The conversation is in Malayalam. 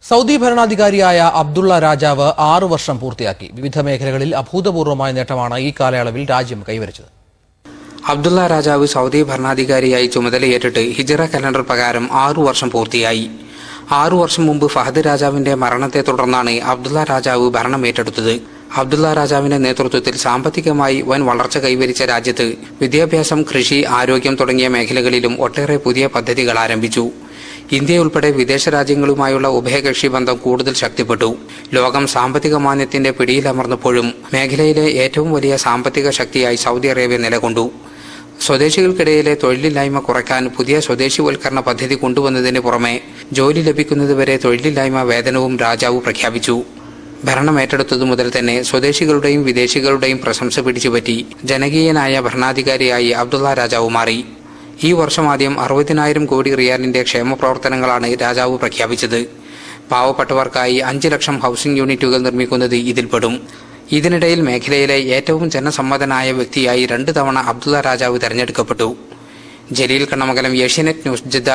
സൗദി ഭരണാധികാരിയായ അബ്ദുള്ള രാജാവ് 6 വർഷം പൂർത്തിയാക്കി. വിവിധ മേഖലകളിൽ അഭൂതപൂർവമായ നേട്ടമാണ് ഈ കാലയളവിൽ രാജ്യം കൈവരിച്ചത്. അബ്ദുള്ള രാജാവ് സൗദി ഭരണാധികാരിയായി ചുമതലയേറ്റിട്ട് ഹിജറ കലണ്ടർ പ്രകാരം 6 വർഷം പൂർത്തിയായി. 6 വർഷം മുമ്പ് ഫഹദ് രാജാവിന്റെ മരണത്തെ തുടർന്നാണ് അബ്ദുള്ള രാജാവ് ഭരണമേറ്റെടുത്തത്. അബ്ദുള്ള രാജാവിന്റെ നേതൃത്വത്തിൽ സാമ്പത്തികമായി വൻ വളർച്ച കൈവരിച്ച രാജ്യത്ത് വിദ്യാഭ്യാസം, കൃഷി, ആരോഗ്യം തുടങ്ങിയ മേഖലകളിലും ഒട്ടേറെ പുതിയ പദ്ധതികൾ ആരംഭിച്ചു. ഇന്ത്യയുൾപ്പെടെ വിദേശ രാജ്യങ്ങളുമായുള്ള ഉഭയകക്ഷി ബന്ധം കൂടുതൽ ശക്തിപ്പെട്ടു. ലോകം സാമ്പത്തിക മാന്ദ്യത്തിന്റെ പിടിയിലമർന്നപ്പോഴും മേഖലയിലെ ഏറ്റവും വലിയ സാമ്പത്തിക ശക്തിയായി സൗദി അറേബ്യ നിലകൊണ്ടു. സ്വദേശികൾക്കിടയിലെ തൊഴിലില്ലായ്മ കുറയ്ക്കാൻ പുതിയ സ്വദേശിവൽക്കരണ പദ്ധതി കൊണ്ടുവന്നതിന് പുറമെ ജോലി ലഭിക്കുന്നതുവരെ തൊഴിലില്ലായ്മ വേതനവും രാജാവ് പ്രഖ്യാപിച്ചു. ഭരണമേറ്റെടുത്തതു മുതൽ തന്നെ സ്വദേശികളുടെയും വിദേശികളുടെയും പ്രശംസ പിടിച്ചുപറ്റി ജനകീയനായ ഭരണാധികാരിയായി അബ്ദുള്ള രാജാവ് മാറി. ഈ വർഷം ആദ്യം 60,000 കോടി റിയാലിന്റെ ക്ഷേമ പ്രവർത്തനങ്ങളാണ് രാജാവ് പ്രഖ്യാപിച്ചത്. പാവപ്പെട്ടവർക്കായി 5 ലക്ഷം ഹൌസിംഗ് യൂണിറ്റുകൾ നിർമ്മിക്കുന്നത് ഇതിൽപ്പെടും. ഇതിനിടയിൽ മേഖലയിലെ ഏറ്റവും ജനസമ്മതനായ വ്യക്തിയായി 2 തവണ അബ്ദുള്ള രാജാവ് തെരഞ്ഞെടുക്കപ്പെട്ടു. Jaleel Kannamangalam, Asianet news, Jeddah.